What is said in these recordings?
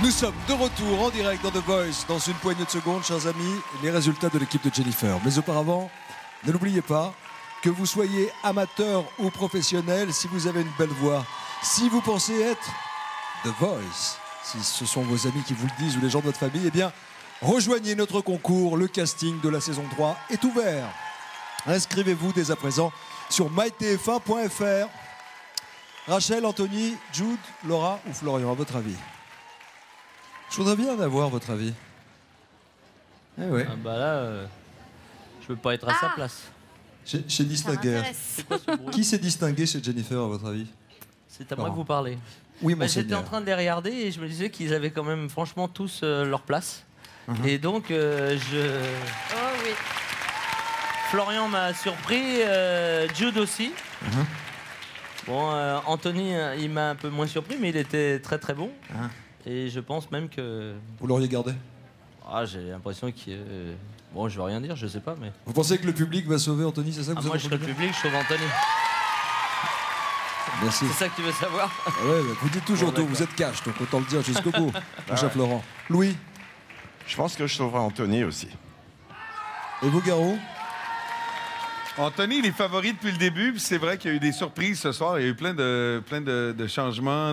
Nous sommes de retour en direct dans The Voice. Dans une poignée de secondes, chers amis, les résultats de l'équipe de Jennifer. Mais auparavant, ne l'oubliez pas, que vous soyez amateur ou professionnel, si vous avez une belle voix, si vous pensez être The Voice, si ce sont vos amis qui vous le disent ou les gens de votre famille, eh bien, rejoignez notre concours. Le casting de la saison 3 est ouvert. Inscrivez-vous dès à présent sur mytf1.fr. Rachel, Anthony, Jude, Laura ou Florian, à votre avis? Je voudrais bien avoir votre avis. Eh ouais. Ah bah là, je veux pas être à sa place. Chez Distinguer. Qui s'est distingué chez Jennifer, à votre avis? C'est à moi que vous parlez. Oui, Bah, j'étais monseigneur. en train de les regarder et je me disais qu'ils avaient quand même franchement tous leur place. Et donc, Oh oui. Florian m'a surpris, Jude aussi. Bon, Anthony, il m'a un peu moins surpris, mais il était très très bon. Et je pense même que... Vous l'auriez gardé? Ah, j'ai l'impression qu'il... Bon, je veux rien dire, je sais pas, mais... Vous pensez que le public va sauver Anthony, c'est ça que vous moi, êtes je en serais train le de dire? public, je sauve Anthony. Merci. C'est ça que tu veux savoir? Ah ouais, bah, vous dites toujours Bon, tout, d'accord. vous êtes cash, donc autant le dire jusqu'au bout, mon cher Florent. Louis? Je pense que je sauverai Anthony aussi. Et vous, Garou? Anthony, il est favori depuis le début, puis c'est vrai qu'il y a eu des surprises ce soir. Il y a eu plein de changements.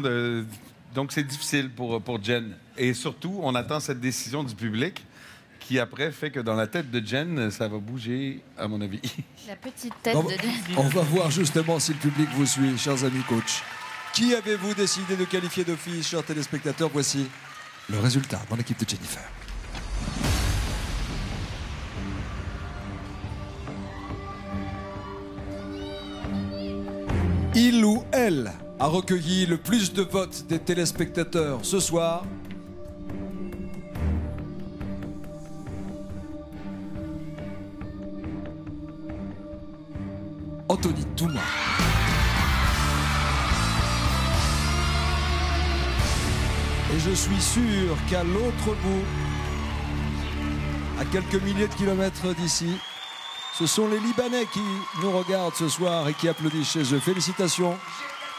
Donc, c'est difficile pour Jen. Et surtout, on attend cette décision du public qui, après, fait que dans la tête de Jen, ça va bouger, à mon avis. La petite tête On, de Jen. on va voir justement si le public vous suit, chers amis coach. Qui avez-vous décidé de qualifier d'office, chers téléspectateurs? Voici le résultat dans l'équipe de Jennifer. Il ou elle a recueilli le plus de votes des téléspectateurs ce soir. Anthony Touma. Et je suis sûr qu'à l'autre bout, à quelques milliers de kilomètres d'ici, ce sont les Libanais qui nous regardent ce soir et qui applaudissent chez eux. Félicitations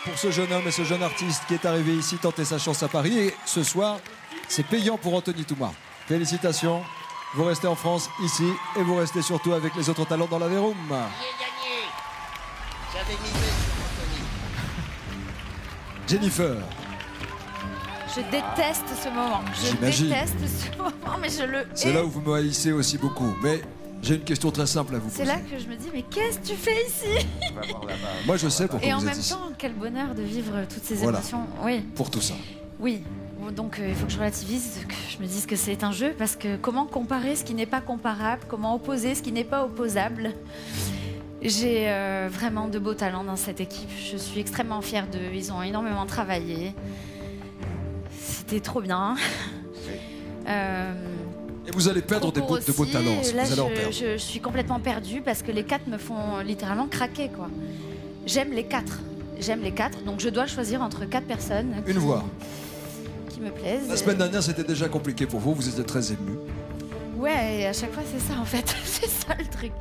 pour ce jeune homme et ce jeune artiste qui est arrivé ici tenter sa chance à Paris. Et ce soir, c'est payant pour Anthony Touma. Félicitations. Vous restez en France, ici, et vous restez surtout avec les autres talents dans la Vérum. J'ai gagné. J'avais misé sur Anthony. Jennifer, Je déteste ce moment. Je J'imagine. déteste ce moment, mais je le c'est hais. là où vous me haïssez aussi beaucoup. Mais j'ai une question très simple à vous C'est poser. là que je me dis, mais qu'est-ce que tu fais ici? Moi, je sais pourquoi Et en vous même êtes ici. temps, quel bonheur de vivre toutes ces Voilà. émotions. Oui, Pour tout ça. oui. Bon, donc il faut que je relativise, que je me dise que c'est un jeu, parce que comment comparer ce qui n'est pas comparable, comment opposer ce qui n'est pas opposable. J'ai vraiment de beaux talents dans cette équipe. Je suis extrêmement fière d'eux. Ils ont énormément travaillé. C'était trop bien. Et vous allez perdre de beaux Concours talents. aussi, là, Vous allez en perdre. je suis complètement perdue parce que les quatre me font littéralement craquer, quoi. J'aime les quatre. J'aime les quatre, donc je dois choisir entre quatre personnes Une voix. qui me plaisent. La semaine dernière, c'était déjà compliqué pour vous. Vous étiez très ému. Ouais, et à chaque fois, c'est ça, en fait. C'est ça, le truc.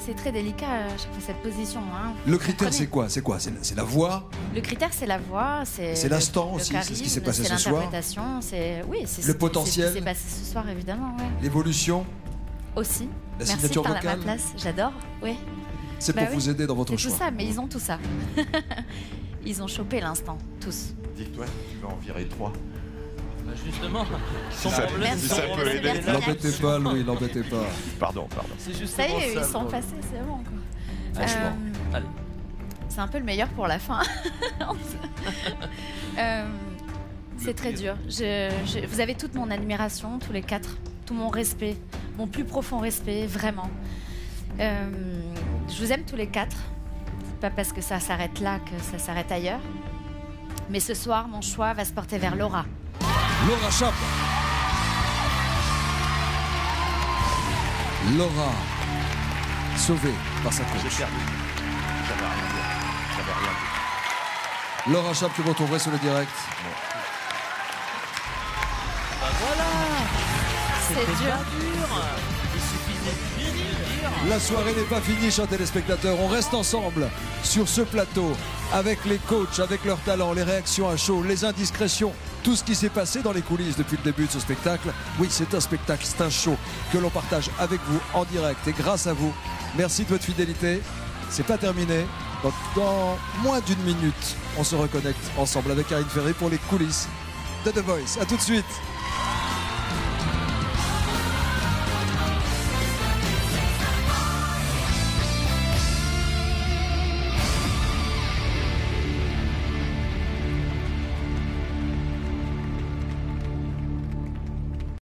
C'est très délicat, à chaque fois, cette position. Hein. Le critère, Comprenez. c'est quoi? C'est quoi? C'est la voix? Le critère, c'est la voix, c'est C'est l'instant le aussi, c'est ce qui s'est charisme, passé c'est ce soir. l'interprétation, c'est oui, c'est Le potentiel. C'est ce qui s'est passé ce soir, évidemment, ouais. L'évolution? Aussi. La Merci signature de parler à ma vocale? place, j'adore. Oui. C'est Bah pour oui. vous aider dans votre C'est tout choix. ça, mais ils ont tout ça. Ils ont chopé l'instant, tous. Dis-toi, tu vas en virer 3. Bah, justement, Si ça, Merci, si ça peut merci, aider. merci. L'embêtez pas, Louis, l'embêtez pas. Pardon. c'est juste Ça y est, ils sont passés, c'est bon, quoi. Franchement. Allez. C'est un peu le meilleur pour la fin. C'est très dur. Vous avez toute mon admiration, tous les quatre, tout mon respect, mon plus profond respect, vraiment. Je vous aime tous les quatre. C'est pas parce que ça s'arrête là que ça s'arrête ailleurs. Mais ce soir, mon choix va se porter vers Laura. Laura Chape. Laura, sauvée par sa J'ai coach. perdu. J'avais rien dit. J'avais rien dit. Laura Chape que vous retrouverez sur le direct. Bah voilà. C'est C'était dur. pas dur. Il suffisait de bien le dire. La soirée n'est pas finie, chers téléspectateurs. On reste ensemble sur ce plateau avec les coachs, avec leurs talents, les réactions à chaud, les indiscrétions tout ce qui s'est passé dans les coulisses depuis le début de ce spectacle. Oui, c'est un spectacle, c'est un show que l'on partage avec vous en direct et grâce à vous. Merci de votre fidélité. C'est pas terminé. Donc, dans moins d'une minute, on se reconnecte ensemble avec Karine Ferry pour les coulisses de The Voice. À tout de suite.